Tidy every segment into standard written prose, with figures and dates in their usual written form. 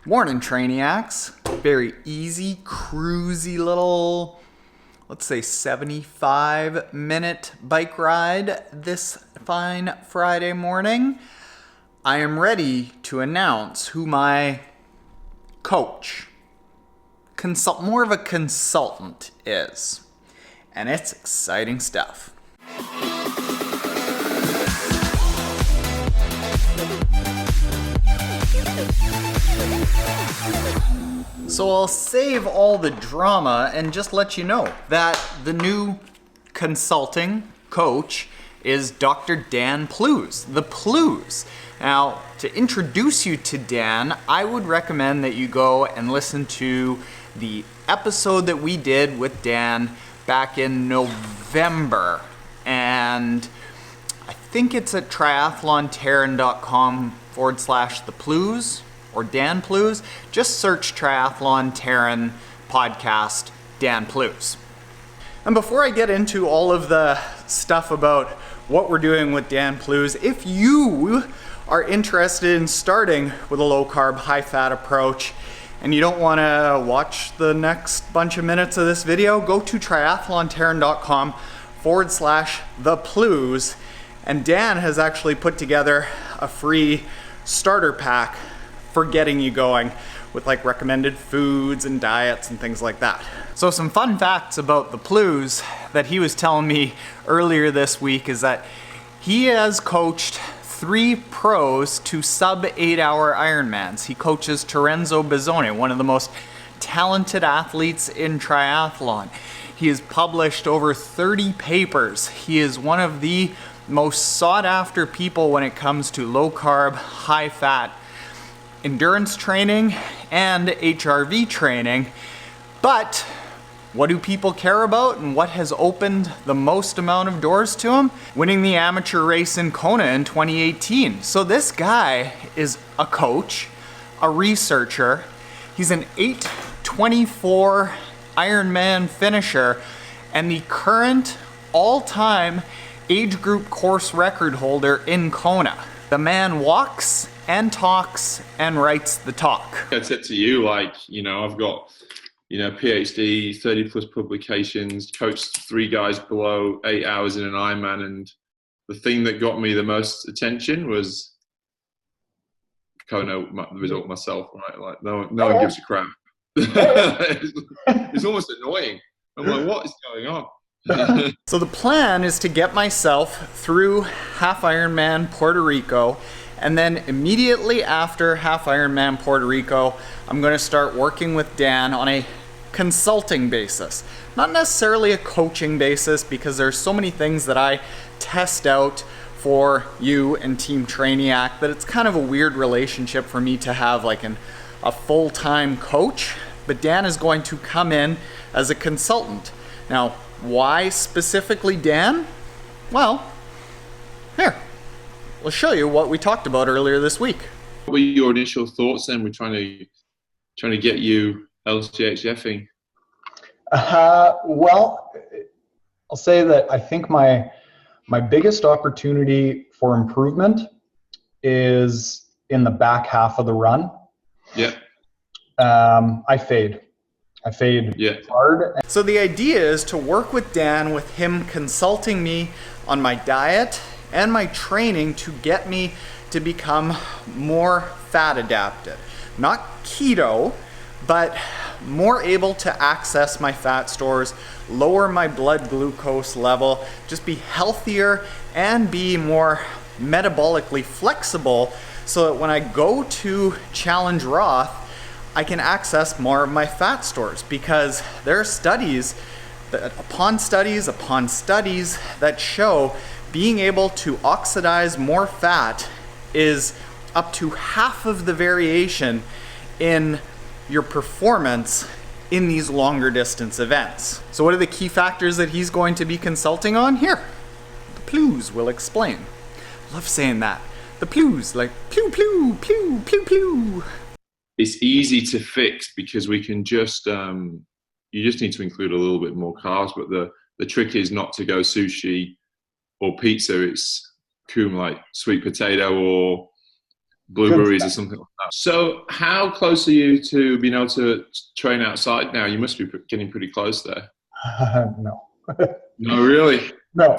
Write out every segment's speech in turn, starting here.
Morning, Trainiacs. Very easy, cruisy little, let's say 75-minute bike ride this fine Friday morning. I am ready to announce who my coach, more of a consultant is. And it's exciting stuff. So I'll save all the drama and just let you know that the new consulting coach is Dr. Dan Plews, the Plews. Now, to introduce you to Dan, I would recommend that you go and listen to the episode that we did with Dan back in November. And I think it's at triathlon.taren.com/the Plews. Or Dan Plews, just search Triathlon Taren podcast Dan Plews. And before I get into all of the stuff about what we're doing with Dan Plews, if you are interested in starting with a low carb, high fat approach, and you don't want to watch the next bunch of minutes of this video, go to triathlontaren.com/the Plews. And Dan has actually put together a free starter pack for getting you going with like recommended foods and diets and things like that. So some fun facts about the Plews that he was telling me earlier this week is that he has coached 3 pros to sub 8-hour Ironmans. He coaches Taren, one of the most talented athletes in triathlon. He has published over 30 papers. He is one of the most sought after people when it comes to low carb, high fat endurance training and HRV training. But what do people care about and what has opened the most amount of doors to him? Winning the amateur race in Kona in 2018. So this guy is a coach, a researcher. He's an 8:24 Ironman finisher and the current all-time age group course record holder in Kona. The man walks and talks and writes the talk. I said to you, I've got, PhD, 30 plus publications, coached 3 guys below 8 hours in an Ironman. And the thing that got me the most attention was the result myself, right? Like no one gives a crap. It's almost annoying. I'm like, what is going on? So the plan is to get myself through half Ironman Puerto Rico, and then immediately after half Ironman Puerto Rico, I'm going to start working with Dan on a consulting basis. Not necessarily a coaching basis, because there's so many things that I test out for you and Team Trainiac that it's kind of a weird relationship for me to have like a full-time coach. But Dan is going to come in as a consultant. Now, why specifically Dan? Well, here. We'll show you what we talked about earlier this week. What were your initial thoughts then? We're trying to get you LCHFing. Well, I'll say that I think my biggest opportunity for improvement is in the back half of the run. Yeah. I fade hard. So the idea is to work with Dan, with him consulting me on my diet and my training to get me to become more fat adapted. Not keto, but more able to access my fat stores, lower my blood glucose level, just be healthier and be more metabolically flexible so that when I go to challenge Roth, I can access more of my fat stores, because there are studies upon studies that show being able to oxidize more fat is up to half of the variation in your performance in these longer distance events. So what are the key factors that he's going to be consulting on? Here, the Plews will explain. I love saying that. The Plews, like plew, plew, plew, plew, plew. It's easy to fix because we can just, you just need to include a little bit more carbs, but the trick is not to go sushi or pizza. It's like sweet potato or blueberries or something like that. So how close are you to being able to train outside now? You must be getting pretty close there. No. No, really? No.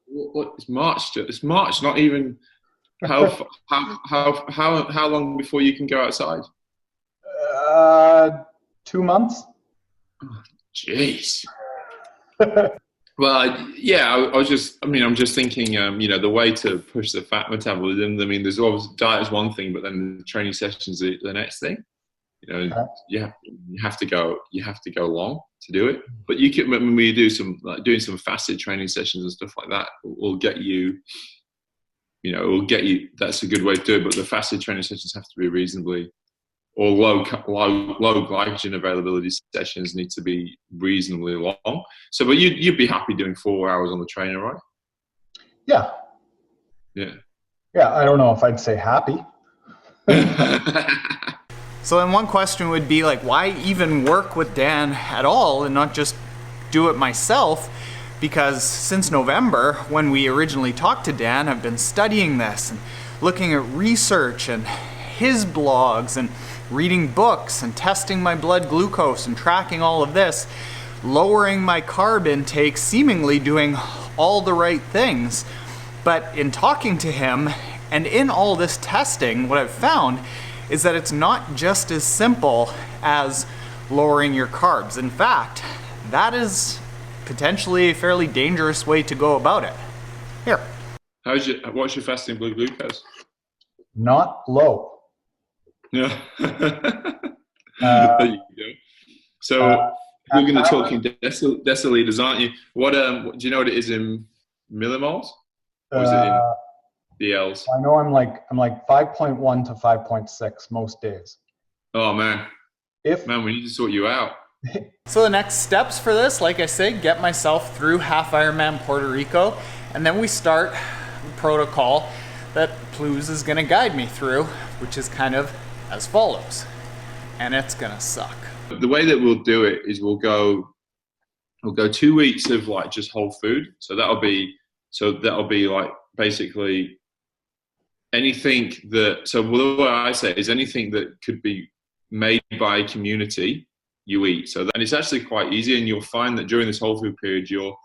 What, it's March. It's March. Not even. How long before you can go outside? 2 months. Oh, jeez. Well, yeah, I'm just thinking, the way to push the fat metabolism. I mean, there's always diet is one thing, but then the training sessions are the next thing. You have to go long to do it. But you can, when we do doing some fasted training sessions and stuff like that, will get you. That's a good way to do it. But the fasted training sessions have to be reasonably, or low glycogen availability sessions need to be reasonably long. So, but you'd be happy doing 4 hours on the trainer, right? Yeah. Yeah. Yeah. I don't know if I'd say happy. So then one question would be like, why even work with Dan at all and not just do it myself? Because since November, when we originally talked to Dan, I've been studying this and looking at research and his blogs and reading books and testing my blood glucose and tracking all of this, lowering my carb intake, seemingly doing all the right things. But in talking to him and in all this testing, what I've found is that it's not just as simple as lowering your carbs. In fact, that is potentially a fairly dangerous way to go about it. Here. What's your fasting blood glucose? Not low. Yeah. There you go. So we're going to talk in deciliters, aren't you? What do you know what it is in millimoles? Or is it in DLs? I know I'm like 5.1 to 5.6 most days. Oh man, we need to sort you out. So the next steps for this, like I said, get myself through half Ironman Puerto Rico, and then we start the protocol that Plews is going to guide me through, which is kind of as follows, and it's going to suck. The way that we'll do it is we'll go 2 weeks of like just whole food. So that'll be like basically anything that. So what I say is anything that could be made by a community, you eat. So and it's actually quite easy, and you'll find that during this whole food period, your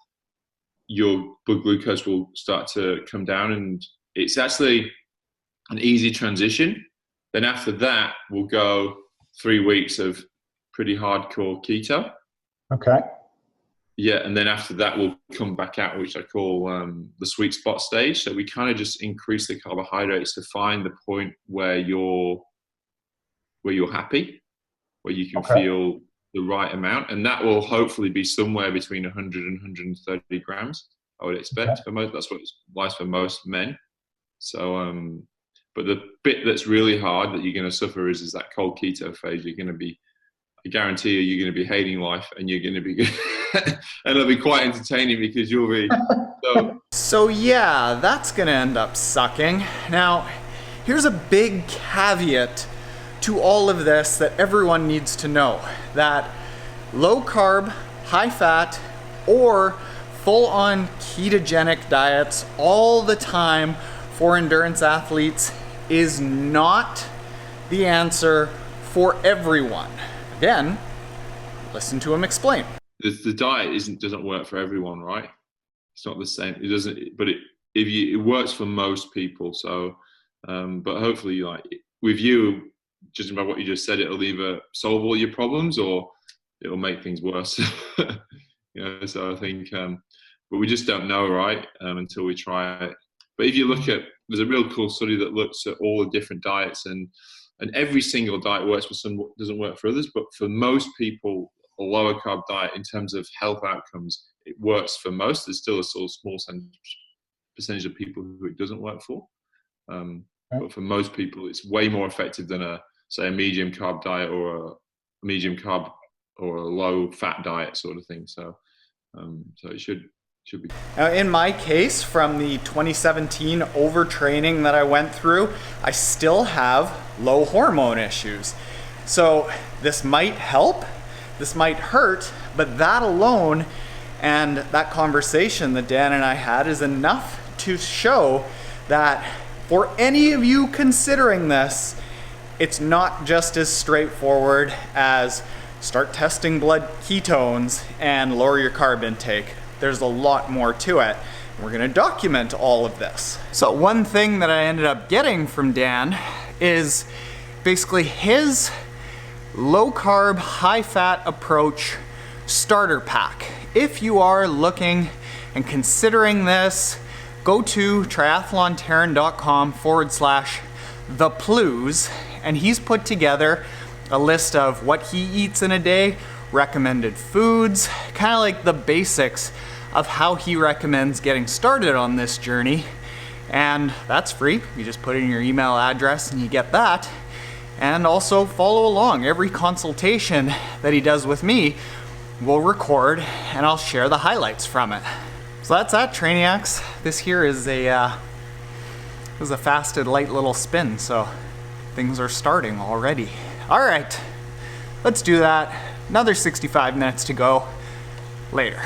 blood glucose will start to come down, and it's actually an easy transition. Then after that, we'll go 3 weeks of pretty hardcore keto. Okay. Yeah, and then after that, we'll come back out, which I call the sweet spot stage. So we kind of just increase the carbohydrates to find the point where you're happy, where you can feel the right amount, and that will hopefully be somewhere between 100 and 130 grams. I would expect for most. That's what it's like for most men. So, but the bit that's really hard that you're going to suffer is that cold keto phase. You're going to be, I guarantee you're going to be hating life, and you're going to be, and it'll be quite entertaining because you'll be. So yeah, that's going to end up sucking. Now, here's a big caveat to all of this that everyone needs to know, that low carb, high fat, or full-on ketogenic diets all the time for endurance athletes is not the answer for everyone. Again, listen to him explain. The diet doesn't work for everyone, right? It's not the same. It doesn't, but it works for most people. So, but hopefully, like with you, judging by what you just said, it'll either solve all your problems or it'll make things worse. So I think, but we just don't know, right? Until we try it. But if you look at, there's a real cool study that looks at all the different diets, and every single diet works for some, doesn't work for others. But for most people, a lower carb diet in terms of health outcomes, it works for most. There's still a sort of small percentage of people who it doesn't work for. But for most people, it's way more effective than a medium carb diet or a medium carb or a low fat diet sort of thing. So it should be. Now, in my case, from the 2017 overtraining that I went through, I still have low hormone issues. So this might help, this might hurt, but that alone and that conversation that Dan and I had is enough to show that for any of you considering this, it's not just as straightforward as start testing blood ketones and lower your carb intake. There's a lot more to it. We're gonna document all of this. So one thing that I ended up getting from Dan is basically his low carb, high fat approach starter pack. If you are looking and considering this, go to triathlontaren.com/the Plews, and he's put together a list of what he eats in a day, recommended foods, kind of like the basics of how he recommends getting started on this journey. And that's free. You just put in your email address and you get that. And also follow along. Every consultation that he does with me we'll record and I'll share the highlights from it. So that's that, Trainiacs. This here is a fasted light little spin, so things are starting already. All right, let's do that. Another 65 minutes to go later.